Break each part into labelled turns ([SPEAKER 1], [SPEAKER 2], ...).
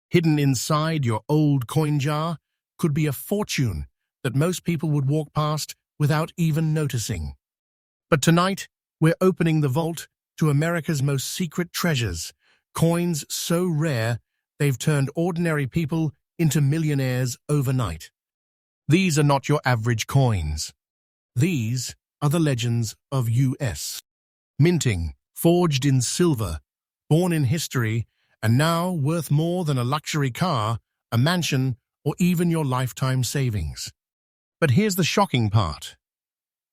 [SPEAKER 1] Hidden inside your old coin jar could be a fortune that most people would walk past without even noticing. But tonight, we're opening the vault to America's most secret treasures, coins so rare they've turned ordinary people into millionaires overnight. These are not your average coins. These are the legends of US. Minting, forged in silver, born in history, and now worth more than a luxury car, a mansion, or even your lifetime savings. But here's the shocking part.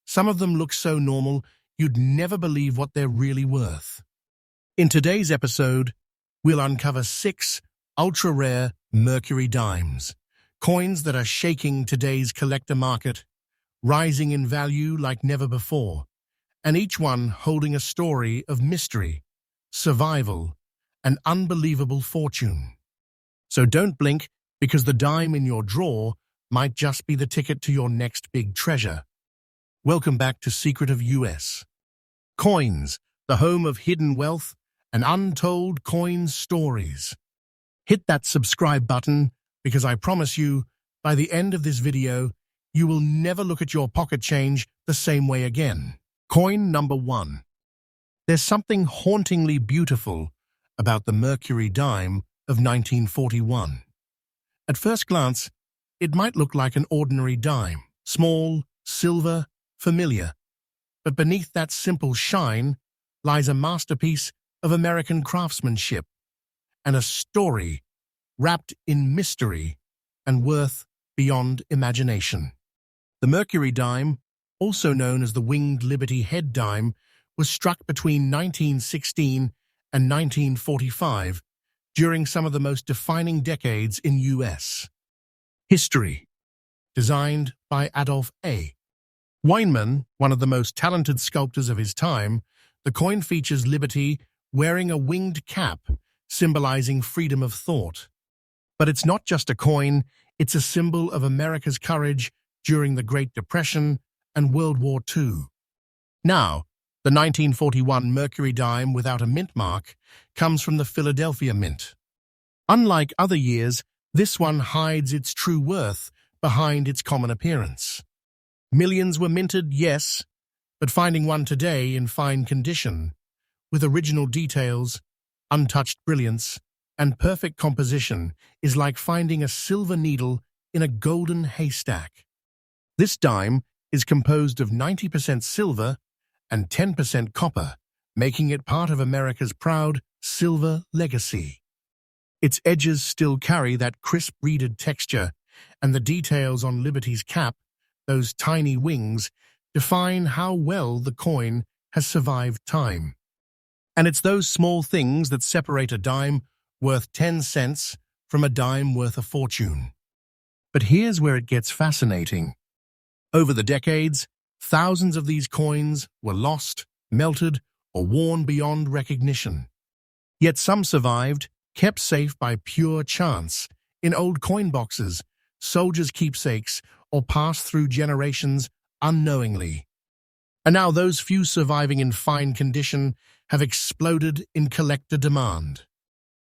[SPEAKER 1] Some of them look so normal, you'd never believe what they're really worth. In today's episode, we'll uncover 6 ultra-rare Mercury dimes, coins that are shaking today's collector market, rising in value like never before, and each one holding a story of mystery, survival, and unbelievable fortune. So don't blink, because the dime in your drawer might just be the ticket to your next big treasure. Welcome back to Secret of US. Coins, the home of hidden wealth and untold coin stories. Hit that subscribe button, because I promise you, by the end of this video, you will never look at your pocket change the same way again. Coin number 1. There's something hauntingly beautiful about the Mercury dime of 1941. At first glance, it might look like an ordinary dime, small, silver, familiar. But beneath that simple shine lies a masterpiece of American craftsmanship and a story wrapped in mystery and worth beyond imagination. The Mercury dime, also known as the Winged Liberty Head dime, was struck between 1916 and 1945 during some of the most defining decades in US history. Designed by Adolf A. Weinman, one of the most talented sculptors of his time, the coin features Liberty wearing a winged cap, symbolizing freedom of thought. But it's not just a coin, it's a symbol of America's courage during the Great Depression and World War II. Now, the 1941 Mercury dime without a mint mark comes from the Philadelphia Mint. Unlike other years, this one hides its true worth behind its common appearance. Millions were minted, yes, but finding one today in fine condition, with original details, untouched brilliance, and perfect composition is like finding a silver needle in a golden haystack. This dime is composed of 90% silver and 10% copper, making it part of America's proud silver legacy. Its edges still carry that crisp reeded texture, and the details on Liberty's cap, those tiny wings, define how well the coin has survived time. And it's those small things that separate a dime worth 10 cents from a dime worth a fortune. But here's where it gets fascinating. Over the decades, thousands of these coins were lost, melted, or worn beyond recognition. Yet some survived, kept safe by pure chance, in old coin boxes, soldiers' keepsakes, or passed through generations unknowingly. And now those few surviving in fine condition have exploded in collector demand.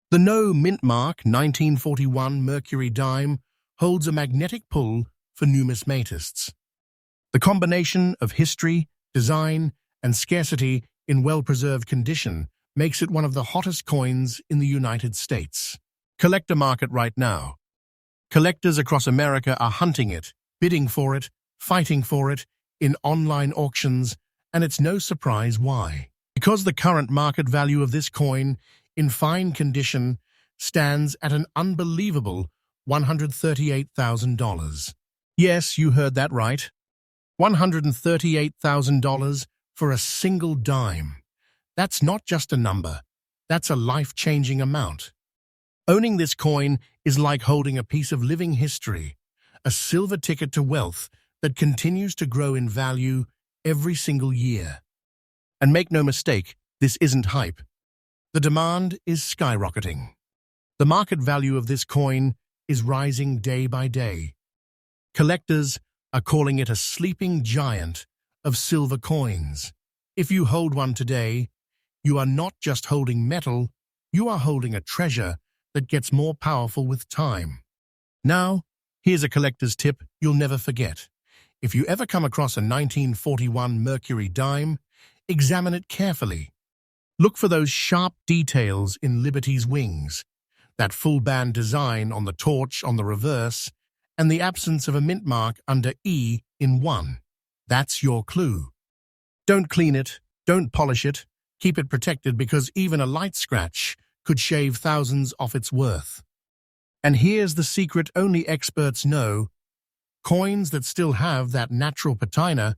[SPEAKER 1] The no mint mark 1941 Mercury dime holds a magnetic pull for numismatists. The combination of history, design, and scarcity in well-preserved condition makes it one of the hottest coins in the United States. Collector market right now. Collectors across America are hunting it, bidding for it, fighting for it, in online auctions, and it's no surprise why. Because the current market value of this coin, in fine condition, stands at an unbelievable $138,000. Yes, you heard that right. $138,000 for a single dime. That's not just a number, that's a life-changing amount. Owning this coin is like holding a piece of living history, a silver ticket to wealth that continues to grow in value every single year. And make no mistake, this isn't hype. The demand is skyrocketing. The market value of this coin is rising day by day. Collectors are calling it a sleeping giant of silver coins. If you hold one today, you are not just holding metal, you are holding a treasure that gets more powerful with time. Now, here's a collector's tip you'll never forget. If you ever come across a 1941 Mercury dime, examine it carefully. Look for those sharp details in Liberty's wings, that full band design on the torch on the reverse, and the absence of a mint mark under E in 1. That's your clue. Don't clean it, don't polish it, keep it protected because even a light scratch could shave thousands off its worth. And here's the secret only experts know. Coins that still have that natural patina,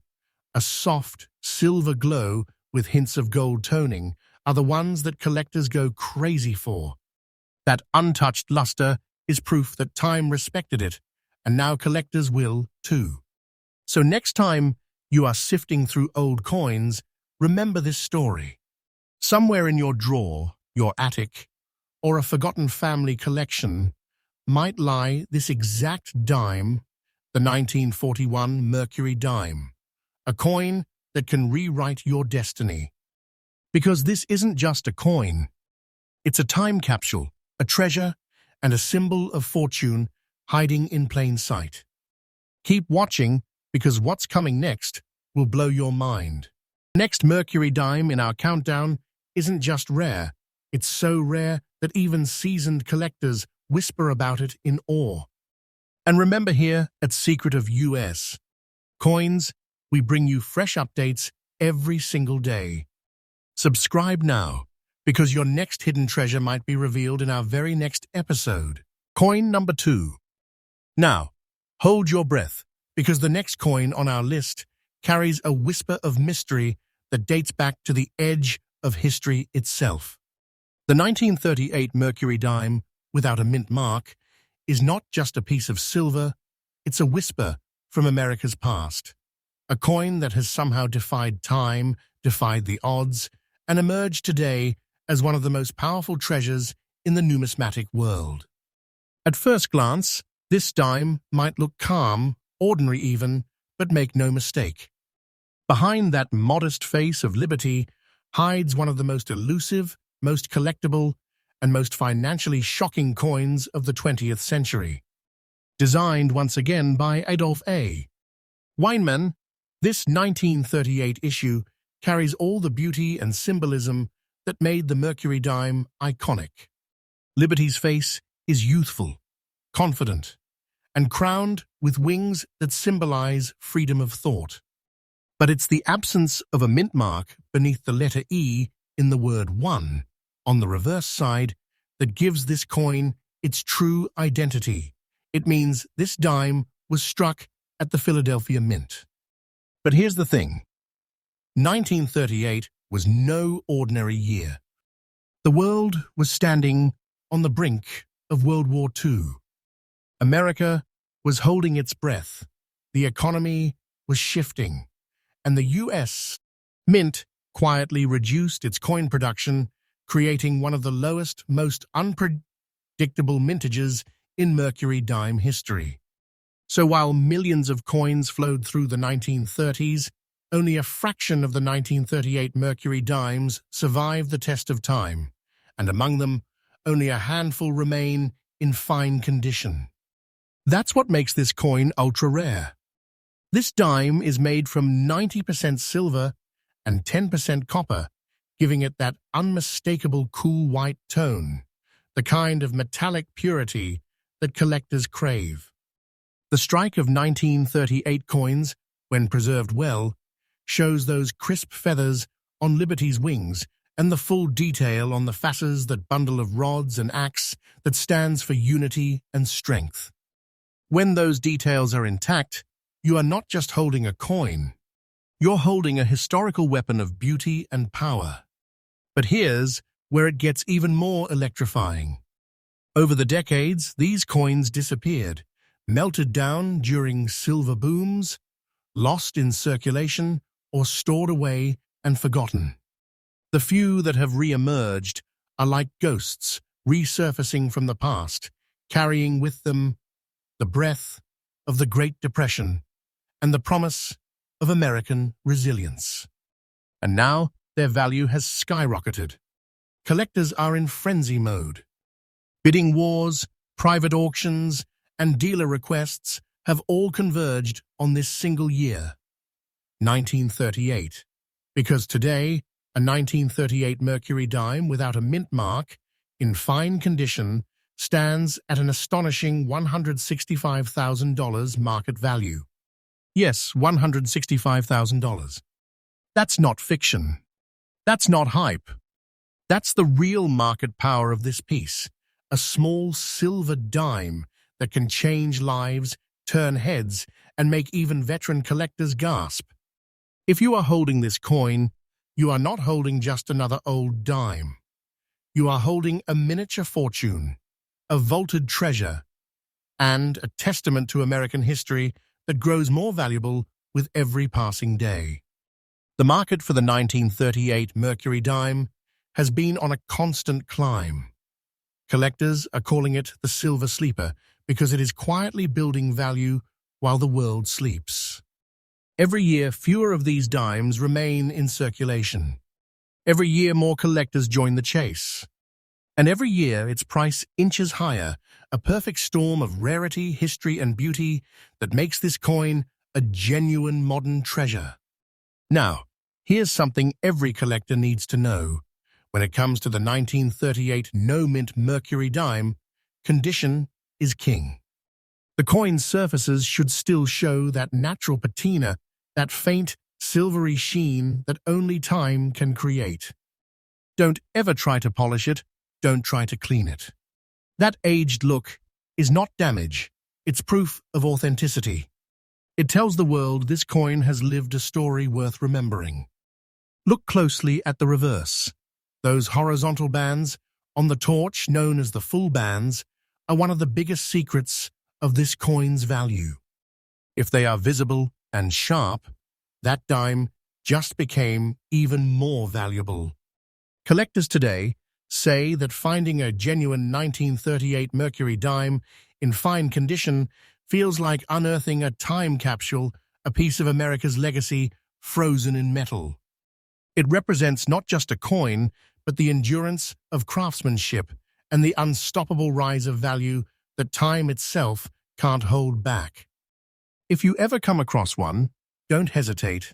[SPEAKER 1] a soft, silver glow with hints of gold toning, are the ones that collectors go crazy for. That untouched luster is proof that time respected it, and now collectors will too. So next time you are sifting through old coins, remember this story. Somewhere in your drawer, your attic, or a forgotten family collection might lie this exact dime, the 1941 Mercury dime, a coin that can rewrite your destiny. Because this isn't just a coin, it's a time capsule, a treasure, and a symbol of fortune hiding in plain sight. Keep watching, because what's coming next will blow your mind. Next Mercury dime in our countdown isn't just rare, it's so rare that even seasoned collectors whisper about it in awe. And remember here at Secret of US Coins, we bring you fresh updates every single day. Subscribe now, because your next hidden treasure might be revealed in our very next episode. Coin number 2. Now, hold your breath, because the next coin on our list carries a whisper of mystery that dates back to the edge of history itself. The 1938 Mercury dime, without a mint mark, is not just a piece of silver, it's a whisper from America's past. A coin that has somehow defied time, defied the odds, and emerged today as one of the most powerful treasures in the numismatic world. At first glance, this dime might look calm, ordinary even, but make no mistake. Behind that modest face of Liberty hides one of the most elusive, most collectible, and most financially shocking coins of the 20th century. Designed once again by Adolph A. Weinman, this 1938 issue carries all the beauty and symbolism that made the Mercury dime iconic. Liberty's face is youthful, confident, and crowned with wings that symbolize freedom of thought. But it's the absence of a mint mark beneath the letter E in the word 1 on the reverse side that gives this coin its true identity. It means this dime was struck at the Philadelphia Mint. But here's the thing. 1938 was no ordinary year. The world was standing on the brink of World War II. America was holding its breath. The economy was shifting. And the U.S. Mint quietly reduced its coin production, creating one of the lowest, most unpredictable mintages in Mercury dime history. So while millions of coins flowed through the 1930s, only a fraction of the 1938 Mercury dimes survived the test of time, and among them, only a handful remain in fine condition. That's what makes this coin ultra-rare. This dime is made from 90% silver and 10% copper, giving it that unmistakable cool white tone, the kind of metallic purity that collectors crave. The strike of 1938 coins, when preserved well, shows those crisp feathers on Liberty's wings and the full detail on the fasces, that bundle of rods and axe that stands for unity and strength. When those details are intact, you are not just holding a coin, you're holding a historical weapon of beauty and power. But here's where it gets even more electrifying. Over the decades, these coins disappeared, melted down during silver booms, lost in circulation, or stored away and forgotten. The few that have re-emerged are like ghosts resurfacing from the past, carrying with them the breath of the Great Depression and the promise of American resilience. And now their value has skyrocketed. Collectors are in frenzy mode. Bidding wars, private auctions, and dealer requests have all converged on this single year, 1938, because today, a 1938 Mercury dime without a mint mark, in fine condition, stands at an astonishing $165,000 market value. Yes, $165,000. That's not fiction. That's not hype. That's the real market power of this piece, a small silver dime that can change lives, turn heads, and make even veteran collectors gasp. If you are holding this coin, you are not holding just another old dime. You are holding a miniature fortune, a vaulted treasure, and a testament to American history that grows more valuable with every passing day. The market for the 1938 Mercury dime has been on a constant climb. Collectors are calling it the silver sleeper because it is quietly building value while the world sleeps. Every year, fewer of these dimes remain in circulation. Every year, more collectors join the chase. And every year, its price inches higher, a perfect storm of rarity, history, and beauty that makes this coin a genuine modern treasure. Now, here's something every collector needs to know. When it comes to the 1938 no-mint Mercury dime, condition is king. The coin's surfaces should still show that natural patina, that faint, silvery sheen that only time can create. Don't ever try to polish it, don't try to clean it. That aged look is not damage, it's proof of authenticity. It tells the world this coin has lived a story worth remembering. Look closely at the reverse. Those horizontal bands on the torch, known as the full bands, are one of the biggest secrets of this coin's value. If they are visible and sharp, that dime just became even more valuable. Collectors today say that finding a genuine 1938 Mercury dime in fine condition feels like unearthing a time capsule, a piece of America's legacy frozen in metal. It represents not just a coin, but the endurance of craftsmanship and the unstoppable rise of value that time itself can't hold back. If you ever come across one, don't hesitate,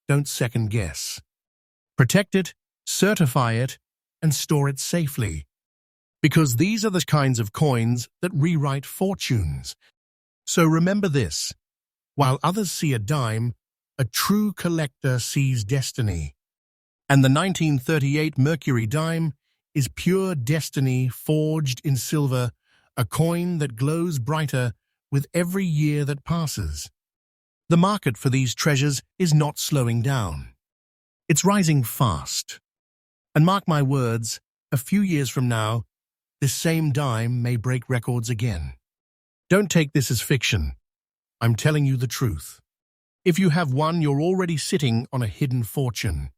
[SPEAKER 1] don't second guess. Protect it, certify it, and store it safely. Because these are the kinds of coins that rewrite fortunes. So remember this, while others see a dime, a true collector sees destiny. And the 1938 Mercury dime is pure destiny forged in silver, a coin that glows brighter with every year that passes. The market for these treasures is not slowing down. It's rising fast. And mark my words, a few years from now, this same dime may break records again. Don't take this as fiction. I'm telling you the truth. If you have one, you're already sitting on a hidden fortune.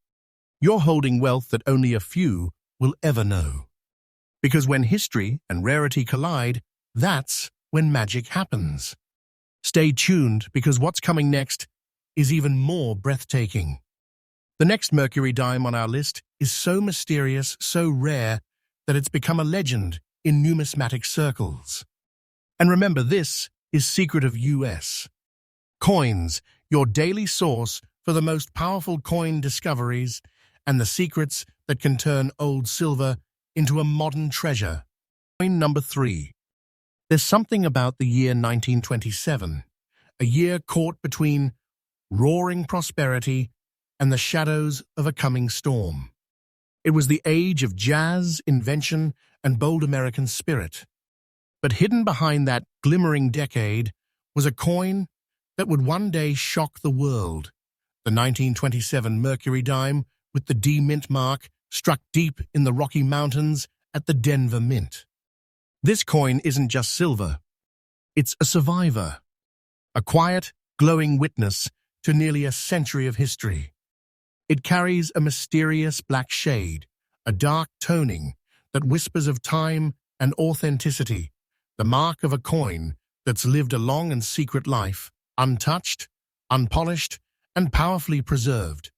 [SPEAKER 1] You're holding wealth that only a few will ever know. Because when history and rarity collide, that's when magic happens. Stay tuned, because what's coming next is even more breathtaking. The next Mercury dime on our list is so mysterious, so rare, that it's become a legend in numismatic circles. And remember, this is Secret of US. Coins, your daily source for the most powerful coin discoveries and the secrets that can turn old silver into a modern treasure. Coin number 3. There's something about the year 1927, a year caught between roaring prosperity and the shadows of a coming storm. It was the age of jazz, invention, and bold American spirit. But hidden behind that glimmering decade was a coin that would one day shock the world. The 1927 Mercury dime with the D Mint mark struck deep in the Rocky Mountains at the Denver Mint. This coin isn't just silver. It's a survivor, a quiet, glowing witness to nearly a century of history. It carries a mysterious black shade, a dark toning that whispers of time and authenticity, the mark of a coin that's lived a long and secret life, untouched, unpolished, and powerfully preserved.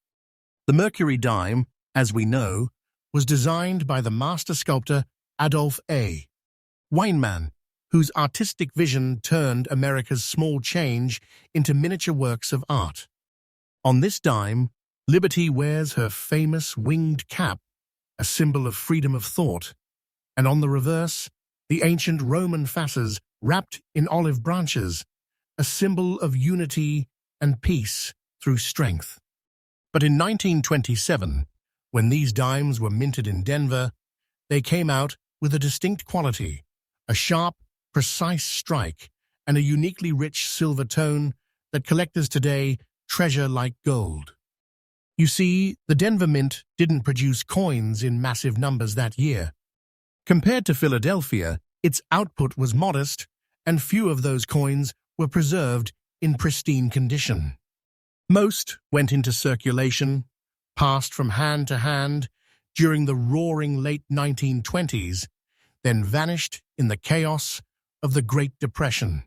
[SPEAKER 1] The Mercury dime, as we know, was designed by the master sculptor Adolph A. Weinman, whose artistic vision turned America's small change into miniature works of art. On this dime, Liberty wears her famous winged cap, a symbol of freedom of thought, and on the reverse, the ancient Roman fasces wrapped in olive branches, a symbol of unity and peace through strength. But in 1927, when these dimes were minted in Denver, they came out with a distinct quality, a sharp, precise strike, and a uniquely rich silver tone that collectors today treasure like gold. You see, the Denver Mint didn't produce coins in massive numbers that year. Compared to Philadelphia, its output was modest, and few of those coins were preserved in pristine condition. Most went into circulation, passed from hand to hand during the roaring late 1920s, then vanished in the chaos of the Great Depression.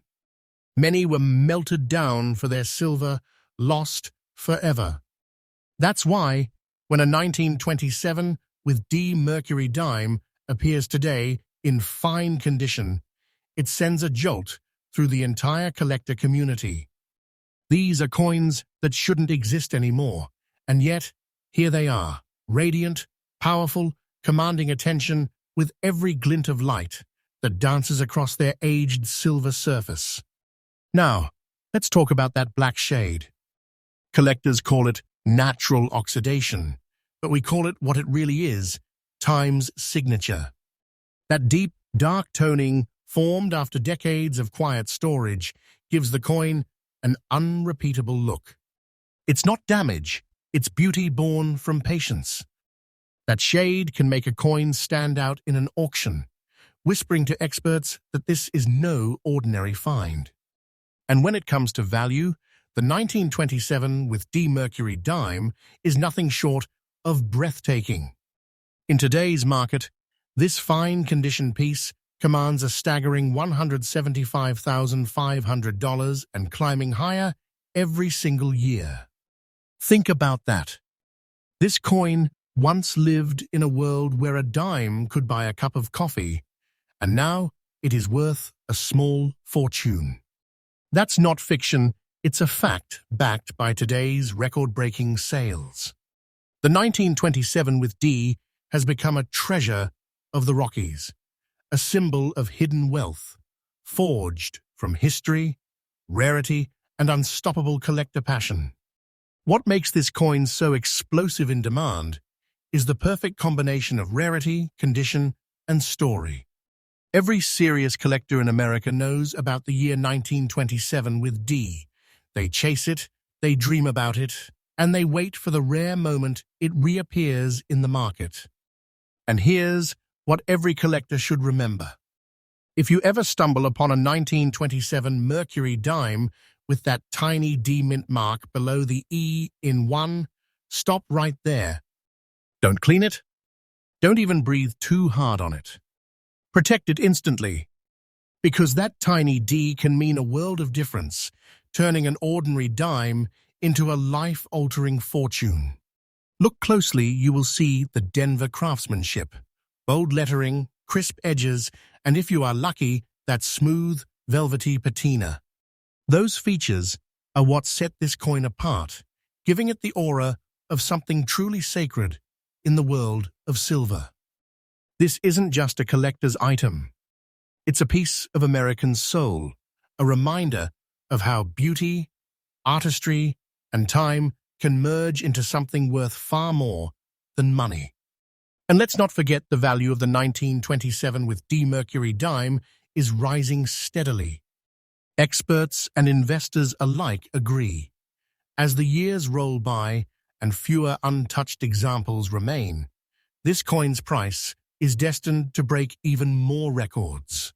[SPEAKER 1] Many were melted down for their silver, lost forever. That's why, when a 1927 with D Mercury dime appears today in fine condition, it sends a jolt through the entire collector community. These are coins that shouldn't exist anymore, and yet, here they are, radiant, powerful, commanding attention with every glint of light that dances across their aged silver surface. Now, let's talk about that black shade. Collectors call it natural oxidation, but we call it what it really is, time's signature. That deep, dark toning, formed after decades of quiet storage, gives the coin an unrepeatable look. It's not damage, it's beauty born from patience. That shade can make a coin stand out in an auction, whispering to experts that this is no ordinary find. And when it comes to value, the 1927 with D Mercury dime is nothing short of breathtaking. In today's market, this fine-condition piece commands a staggering $175,500 and climbing higher every single year. Think about that. This coin once lived in a world where a dime could buy a cup of coffee, and now it is worth a small fortune. That's not fiction, it's a fact backed by today's record-breaking sales. The 1927 with D has become a treasure of the Rockies, a symbol of hidden wealth, forged from history, rarity, and unstoppable collector passion. What makes this coin so explosive in demand is the perfect combination of rarity, condition, and story. Every serious collector in America knows about the year 1927 with D. They chase it, they dream about it, and they wait for the rare moment it reappears in the market. And here's what every collector should remember. If you ever stumble upon a 1927 Mercury dime with that tiny D mint mark below the E in 1, stop right there. Don't clean it. Don't even breathe too hard on it. Protect it instantly, because that tiny D can mean a world of difference, turning an ordinary dime into a life-altering fortune. Look closely, you will see the Denver craftsmanship, bold lettering, crisp edges, and if you are lucky, that smooth, velvety patina. Those features are what set this coin apart, giving it the aura of something truly sacred in the world of silver. This isn't just a collector's item. It's a piece of American soul, a reminder of how beauty, artistry, and time can merge into something worth far more than money. And let's not forget the value of the 1927 with D Mercury dime is rising steadily. Experts and investors alike agree. As the years roll by and fewer untouched examples remain, this coin's price is destined to break even more records.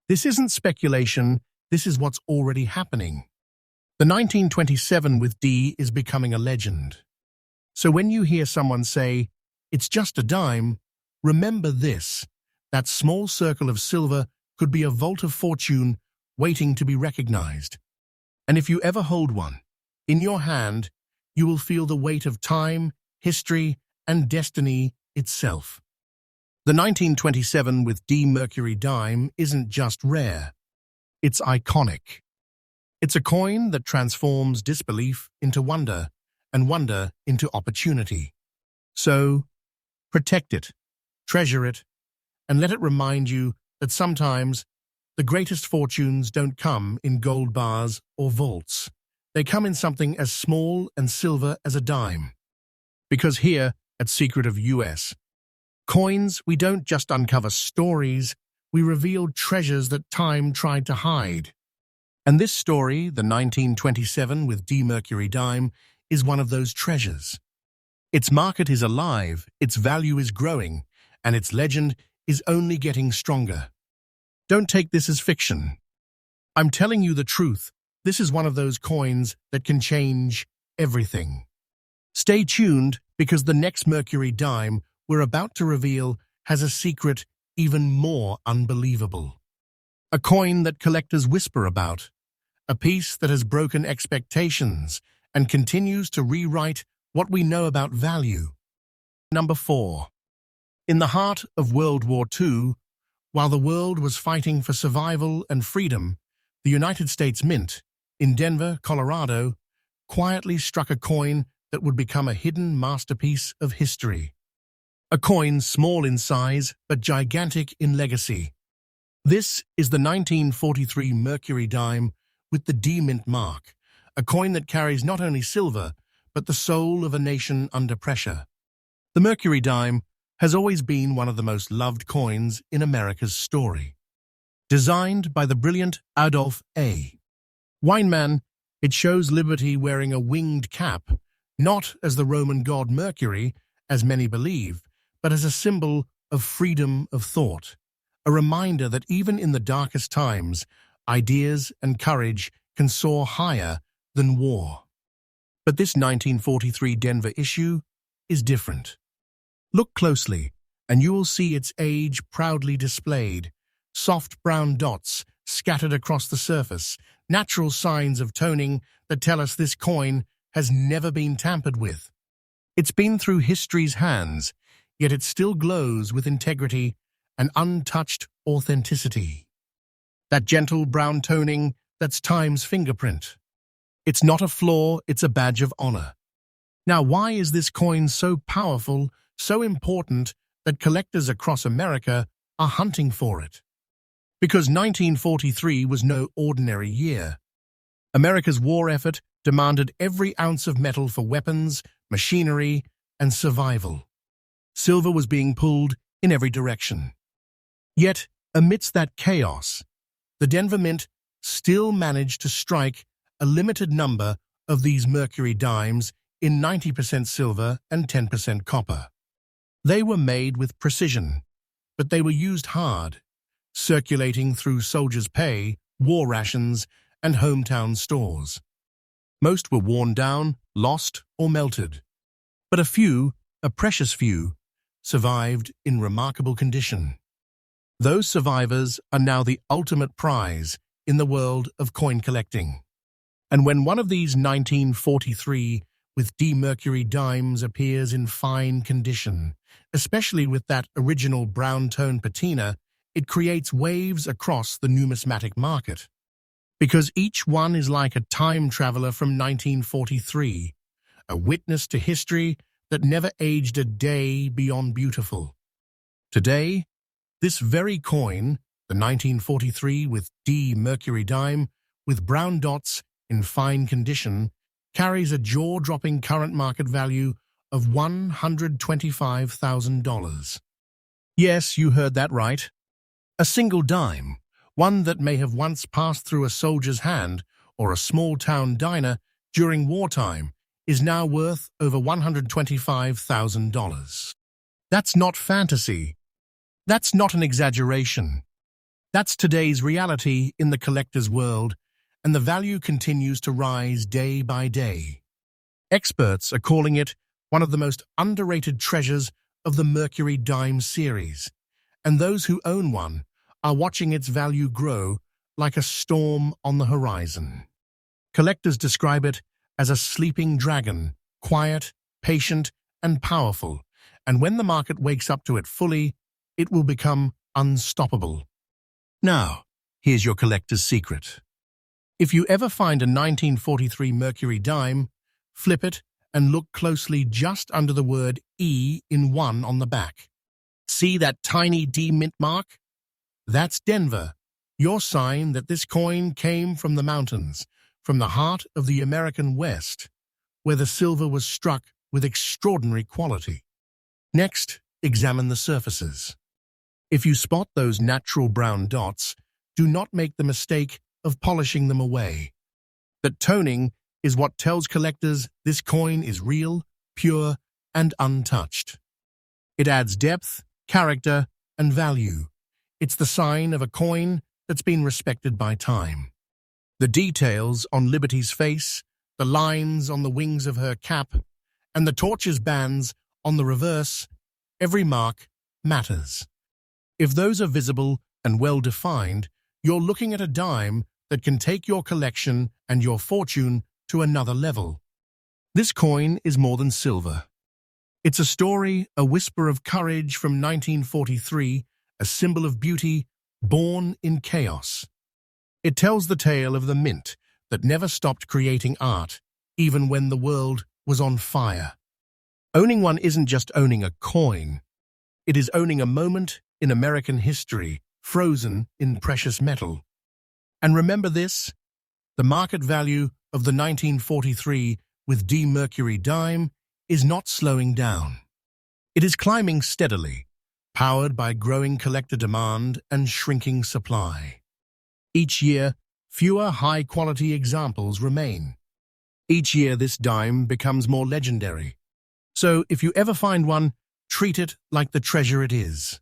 [SPEAKER 1] This isn't speculation, this is what's already happening. The 1927 with D is becoming a legend. So when you hear someone say, "It's just a dime," remember this: that small circle of silver could be a vault of fortune waiting to be recognized. And if you ever hold one in your hand, you will feel the weight of time, history, and destiny itself. The 1927 with D Mercury dime isn't just rare, it's iconic. It's a coin that transforms disbelief into wonder and wonder into opportunity. So, protect it, treasure it, and let it remind you that sometimes the greatest fortunes don't come in gold bars or vaults. They come in something as small and silver as a dime. Because here, at Secret of US Coins, we don't just uncover stories, we reveal treasures that time tried to hide. And this story, the 1927 with D Mercury dime, is one of those treasures. Its market is alive, its value is growing, and its legend is only getting stronger. Don't take this as fiction. I'm telling you the truth. This is one of those coins that can change everything. Stay tuned, because the next Mercury dime we're about to reveal has a secret even more unbelievable. A coin that collectors whisper about. A piece that has broken expectations and continues to rewrite what we know about value. Number 4. In the heart of World War II, while the world was fighting for survival and freedom, the United States Mint, in Denver, Colorado, quietly struck a coin that would become a hidden masterpiece of history. A coin small in size but gigantic in legacy. This is the 1943 Mercury dime with the D Mint mark, a coin that carries not only silver, but the soul of a nation under pressure. The Mercury dime has always been one of the most loved coins in America's story. Designed by the brilliant Adolph A. Weinman, it shows liberty wearing a winged cap, not as the Roman god Mercury, as many believe, but as a symbol of freedom of thought, a reminder that even in the darkest times, ideas and courage can soar higher than war. But this 1943 Denver issue is different. Look closely, and you will see its age proudly displayed, soft brown dots scattered across the surface, natural signs of toning that tell us this coin has never been tampered with. It's been through history's hands, yet it still glows with integrity and untouched authenticity. That gentle brown toning, that's time's fingerprint. It's not a flaw, it's a badge of honor. Now, why is this coin so powerful, so important, that collectors across America are hunting for it? Because 1943 was no ordinary year. America's war effort demanded every ounce of metal for weapons, machinery, and survival. Silver was being pulled in every direction. Yet, amidst that chaos, the Denver Mint still managed to strike a limited number of these Mercury dimes in 90% silver and 10% copper. They were made with precision, but they were used hard, circulating through soldiers' pay, war rations, and hometown stores. Most were worn down, lost, or melted. But a precious few, survived in remarkable condition. Those survivors are now the ultimate prize in the world of coin collecting. And when one of these 1943 with D Mercury dimes appears in fine condition, especially with that original brown tone patina, it creates waves across the numismatic market. Because each one is like a time traveler from 1943, a witness to history that never aged a day beyond beautiful. Today, this very coin, the 1943 with D Mercury dime, with brown dots in fine condition, carries a jaw-dropping current market value of $125,000. Yes, you heard that right. A single dime, one that may have once passed through a soldier's hand or a small-town diner during wartime, is now worth over $125,000. That's not fantasy. That's not an exaggeration. That's today's reality in the collector's world, and the value continues to rise day by day. Experts are calling it one of the most underrated treasures of the Mercury dime series, and those who own one are watching its value grow like a storm on the horizon. Collectors describe it as a sleeping dragon, quiet, patient, and powerful, and when the market wakes up to it fully, it will become unstoppable. Now, here's your collector's secret. If you ever find a 1943 Mercury dime, flip it and look closely just under the word E in 1 on the back. See that tiny D mint mark? That's Denver, your sign that this coin came from the mountains, from the heart of the American West, where the silver was struck with extraordinary quality. Next, examine the surfaces. If you spot those natural brown dots, do not make the mistake of polishing them away. That toning is what tells collectors this coin is real, pure, and untouched. It adds depth, character, and value. It's the sign of a coin that's been respected by time. The details on Liberty's face, the lines on the wings of her cap, and the torch's bands on the reverse, every mark matters. If those are visible and well-defined, you're looking at a dime that can take your collection and your fortune to another level. This coin is more than silver. It's a story, a whisper of courage from 1943, a symbol of beauty born in chaos. It tells the tale of the mint that never stopped creating art, even when the world was on fire. Owning one isn't just owning a coin. It is owning a moment in American history, frozen in precious metal. And remember this, the market value of the 1943 with D Mercury dime is not slowing down. It is climbing steadily, powered by growing collector demand and shrinking supply. Each year, fewer high-quality examples remain. Each year, this dime becomes more legendary. So, if you ever find one, treat it like the treasure it is.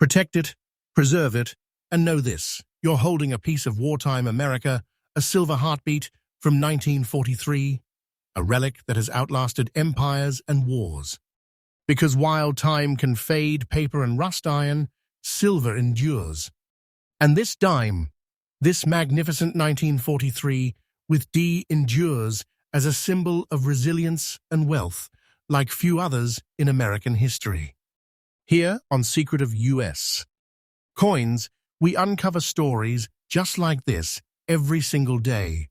[SPEAKER 1] Protect it, preserve it, and know this, you're holding a piece of wartime America, a silver heartbeat from 1943, a relic that has outlasted empires and wars. Because while time can fade paper and rust iron, silver endures. And this dime, this magnificent 1943 with D endures as a symbol of resilience and wealth, like few others in American history. Here on Secret of US Coins, we uncover stories just like this every single day.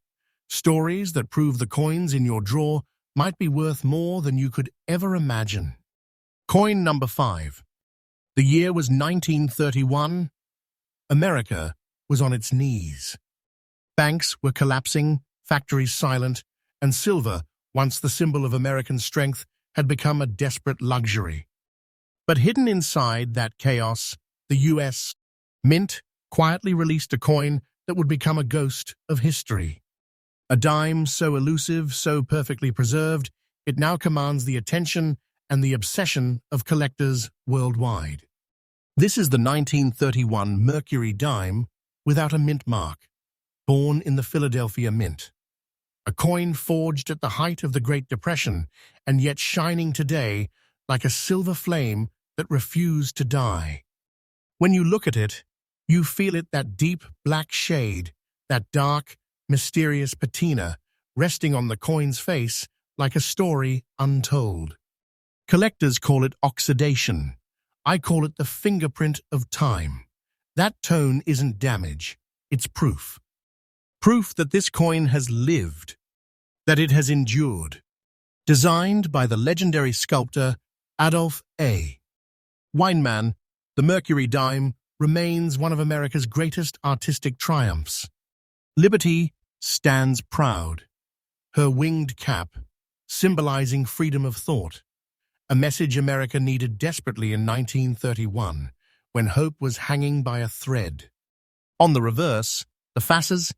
[SPEAKER 1] Stories that prove the coins in your drawer might be worth more than you could ever imagine. Coin number 5. The year was 1931. America was on its knees. Banks were collapsing, factories silent, and silver, once the symbol of American strength, had become a desperate luxury. But hidden inside that chaos, the U.S. Mint quietly released a coin that would become a ghost of history. A dime so elusive, so perfectly preserved, it now commands the attention and the obsession of collectors worldwide. This is the 1931 Mercury dime without a mint mark, born in the Philadelphia Mint. A coin forged at the height of the Great Depression and yet shining today like a silver flame that refused to die. When you look at it, you feel it, that deep black shade, that dark, mysterious patina resting on the coin's face like a story untold. Collectors call it oxidation. I call it the fingerprint of time. That tone isn't damage, it's proof. Proof that this coin has lived, that it has endured. Designed by the legendary sculptor Adolph A. Weinman, the Mercury dime remains one of America's greatest artistic triumphs. Liberty stands proud, her winged cap symbolizing freedom of thought, a message America needed desperately in 1931, when hope was hanging by a thread. On the reverse, the fasces,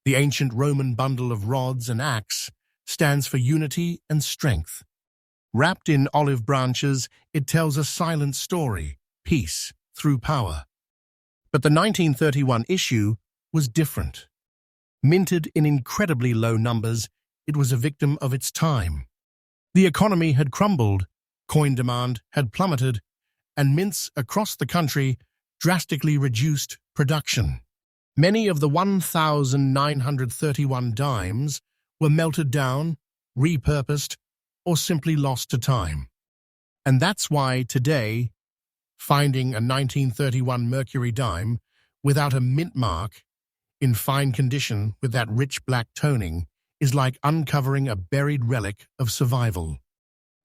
[SPEAKER 1] the ancient Roman bundle of rods and axe, stands for unity and strength. Wrapped in olive branches, it tells a silent story, peace through power. But the 1931 issue was different. Minted in incredibly low numbers, it was a victim of its time. The economy had crumbled, coin demand had plummeted, and mints across the country drastically reduced production. Many of the 1,931 dimes were melted down, repurposed, or simply lost to time. And that's why today, Finding a 1931 Mercury dime without a mint mark, in fine condition with that rich black toning, is like uncovering a buried relic of survival.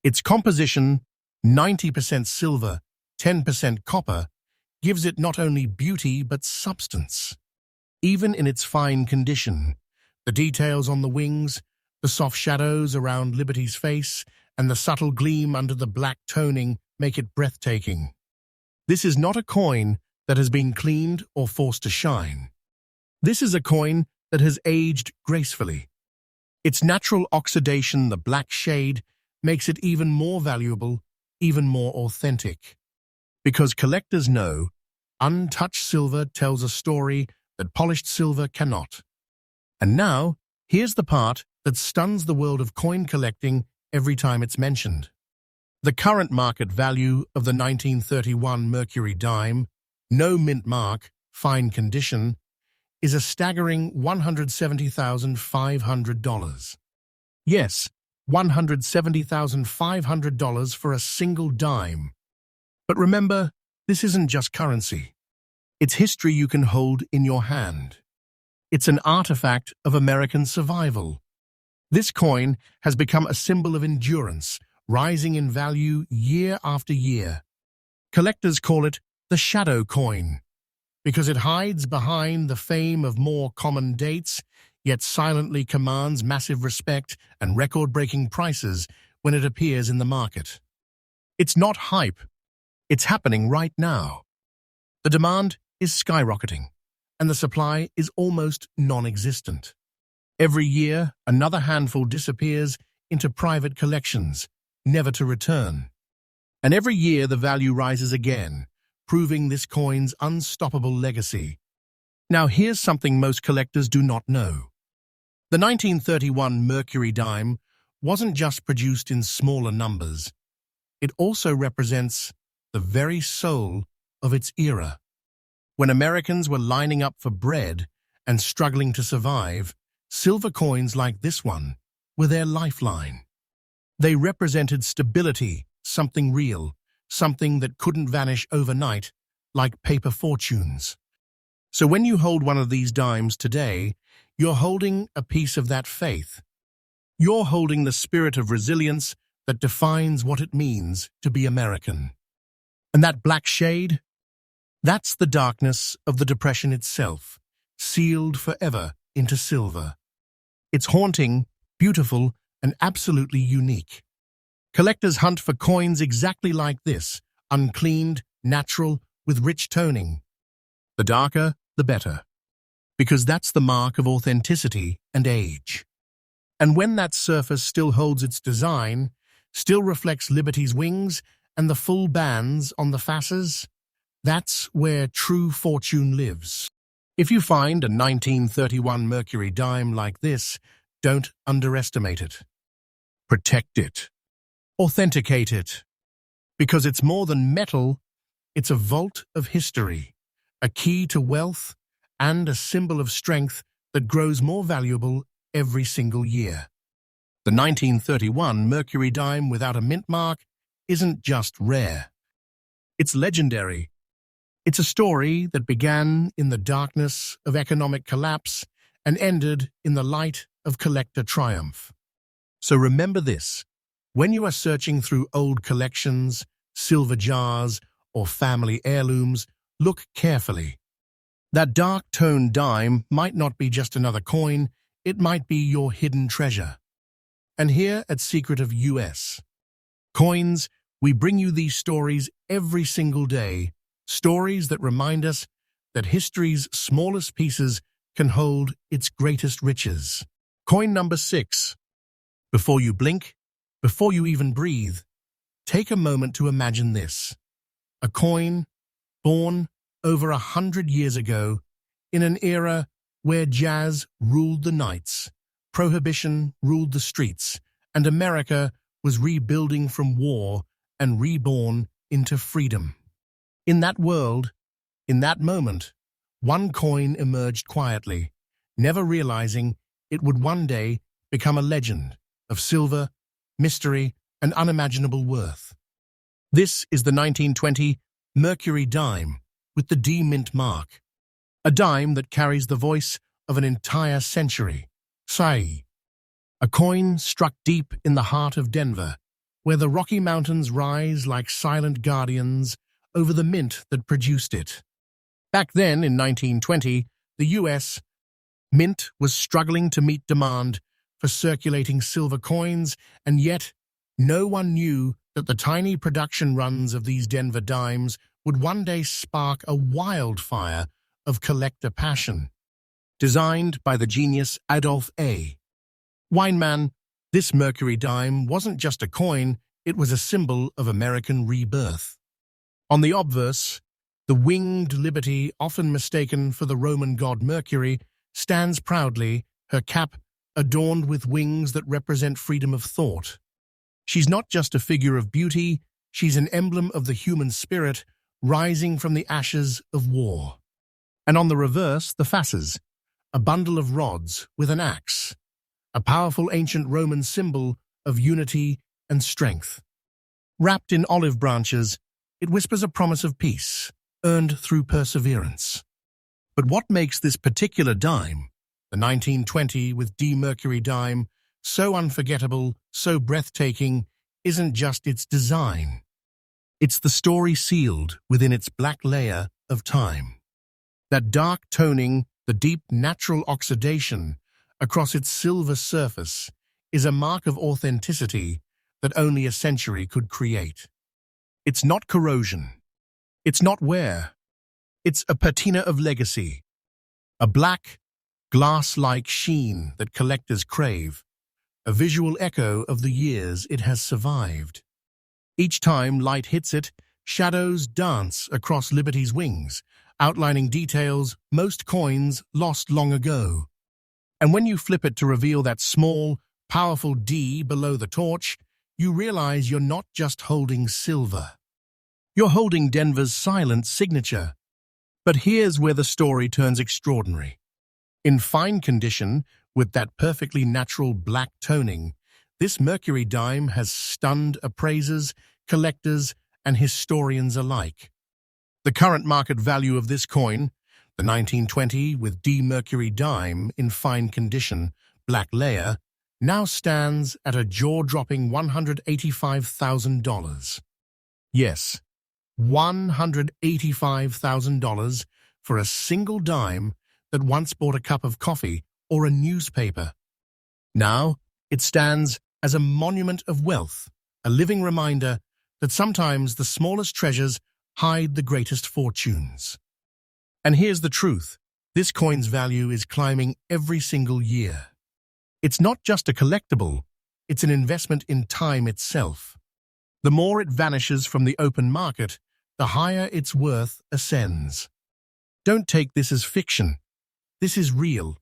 [SPEAKER 1] Its composition, 90% silver, 10% copper, gives it not only beauty but substance. Even in its fine condition, the details on the wings, the soft shadows around Liberty's face, and the subtle gleam under the black toning make it breathtaking. This is not a coin that has been cleaned or forced to shine. This is a coin that has aged gracefully. Its natural oxidation, the black shade, makes it even more valuable, even more authentic. Because collectors know, untouched silver tells a story that polished silver cannot. And now, here's the part that stuns the world of coin collecting every time it's mentioned. The current market value of the 1931 Mercury dime, no mint mark, fine condition, is a staggering $170,500. Yes, $170,500 for a single dime. But remember, this isn't just currency. It's history you can hold in your hand. It's an artifact of American survival. This coin has become a symbol of endurance, rising in value year after year. Collectors call it the shadow coin, because it hides behind the fame of more common dates, yet silently commands massive respect and record-breaking prices when it appears in the market. It's not hype. It's happening right now. The demand is skyrocketing, and the supply is almost non-existent. Every year, another handful disappears into private collections, never to return. And every year the value rises again, proving this coin's unstoppable legacy. Now here's something most collectors do not know. The 1931 Mercury dime wasn't just produced in smaller numbers. It also represents the very soul of its era. When Americans were lining up for bread and struggling to survive, silver coins like this one were their lifeline. They represented stability, something real, something that couldn't vanish overnight, like paper fortunes. So when you hold one of these dimes today, you're holding a piece of that faith. You're holding the spirit of resilience that defines what it means to be American. And that black shade? That's the darkness of the Depression itself, sealed forever into silver. It's haunting, beautiful, and absolutely unique. Collectors hunt for coins exactly like this, uncleaned, natural, with rich toning. The darker, the better, because that's the mark of authenticity and age. And when that surface still holds its design, still reflects Liberty's wings and the full bands on the fasces, that's where true fortune lives. If you find a 1931 Mercury dime like this, don't underestimate it. Protect it. Authenticate it. Because it's more than metal, it's a vault of history, a key to wealth, and a symbol of strength that grows more valuable every single year. The 1931 Mercury dime without a mint mark isn't just rare. It's legendary. It's a story that began in the darkness of economic collapse and ended in the light of collector triumph. So remember this, when you are searching through old collections, silver jars, or family heirlooms, look carefully. That dark-toned dime might not be just another coin, it might be your hidden treasure. And here at Secret of US Coins, we bring you these stories every single day, stories that remind us that history's smallest pieces can hold its greatest riches. Coin number 6. Before you blink, before you even breathe, take a moment to imagine this. A coin born over 100 years ago in an era where jazz ruled the nights, prohibition ruled the streets, and America was rebuilding from war and reborn into freedom. In that world, in that moment, one coin emerged quietly, never realizing it would one day become a legend of silver, mystery, and unimaginable worth. This is the 1920 Mercury dime with the D mint mark. A dime that carries the voice of an entire century. Sai. A coin struck deep in the heart of Denver, where the Rocky Mountains rise like silent guardians over the mint that produced it. Back then, in 1920, the U.S. Mint was struggling to meet demand for circulating silver coins, and yet no one knew that the tiny production runs of these Denver dimes would one day spark a wildfire of collector passion. Designed by the genius Adolph A. Weinman, this Mercury dime wasn't just a coin, it was a symbol of American rebirth. On the obverse, the winged liberty, often mistaken for the Roman god Mercury, stands proudly, her cap adorned with wings that represent freedom of thought. She's not just a figure of beauty, she's an emblem of the human spirit rising from the ashes of war. And on the reverse, the fasces, a bundle of rods with an axe, a powerful ancient Roman symbol of unity and strength. Wrapped in olive branches, it whispers a promise of peace, earned through perseverance. But what makes this particular dime, the 1920 with D Mercury dime, so unforgettable, so breathtaking, isn't just its design. It's the story sealed within its black layer of time. That dark toning, the deep natural oxidation across its silver surface is a mark of authenticity that only a century could create. It's not corrosion. It's not wear. It's a patina of legacy. A black, glass-like sheen that collectors crave. A visual echo of the years it has survived. Each time light hits it, shadows dance across Liberty's wings, outlining details most coins lost long ago. And when you flip it to reveal that small, powerful D below the torch, you realize you're not just holding silver. You're holding Denver's silent signature. But here's where the story turns extraordinary. In fine condition, with that perfectly natural black toning, this Mercury dime has stunned appraisers, collectors, and historians alike. The current market value of this coin, the 1920 with D Mercury dime in fine condition, black layer, now stands at a jaw-dropping $185,000. Yes, $185,000 for a single dime that once bought a cup of coffee or a newspaper. Now, it stands as a monument of wealth, a living reminder that sometimes the smallest treasures hide the greatest fortunes. And here's the truth. This coin's value is climbing every single year. It's not just a collectible, it's an investment in time itself. The more it vanishes from the open market, the higher its worth ascends. Don't take this as fiction. This is real,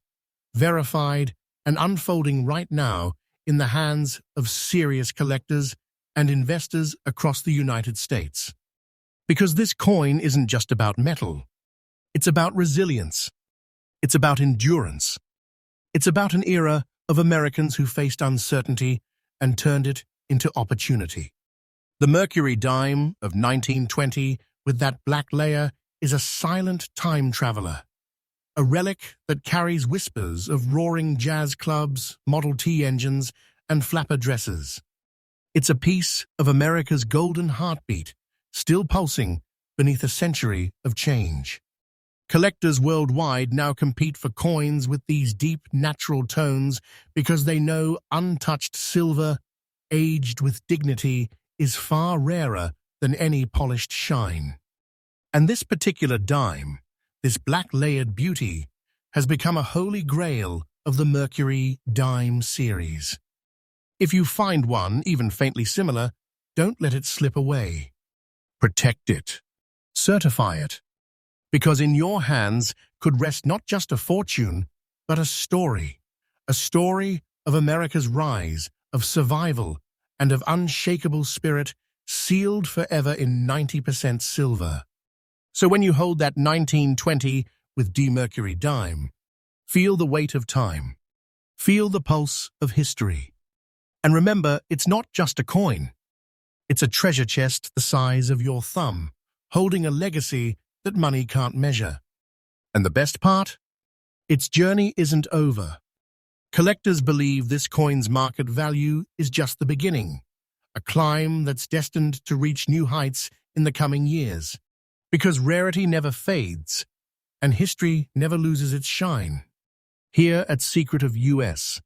[SPEAKER 1] verified, and unfolding right now in the hands of serious collectors and investors across the United States. Because this coin isn't just about metal. It's about resilience. It's about endurance. It's about an era of Americans who faced uncertainty and turned it into opportunity. The Mercury dime of 1920 with that black layer is a silent time traveler, a relic that carries whispers of roaring jazz clubs, Model T engines, and flapper dresses. It's a piece of America's golden heartbeat, still pulsing beneath a century of change. Collectors worldwide now compete for coins with these deep natural tones because they know untouched silver, aged with dignity, is far rarer than any polished shine. And this particular dime, this black-layered beauty, has become a holy grail of the Mercury dime series. If you find one, even faintly similar, don't let it slip away. Protect it. Certify it. Because in your hands could rest not just a fortune, but a story of America's rise, of survival, and of unshakable spirit, sealed forever in 90% silver. So when you hold that 1920 with D Mercury dime, feel the weight of time. Feel the pulse of history. And remember, it's not just a coin. It's a treasure chest the size of your thumb, holding a legacy that money can't measure. And the best part? Its journey isn't over. Collectors believe this coin's market value is just the beginning, a climb that's destined to reach new heights in the coming years. Because rarity never fades, and history never loses its shine. Here at Secret of US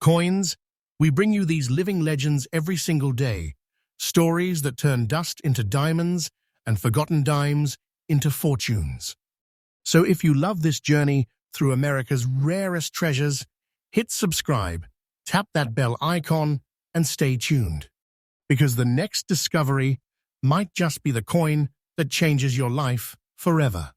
[SPEAKER 1] Coins, we bring you these living legends every single day, stories that turn dust into diamonds and forgotten dimes into fortunes. So if you love this journey through America's rarest treasures, hit subscribe, tap that bell icon, and stay tuned. Because the next discovery might just be the coin that changes your life forever.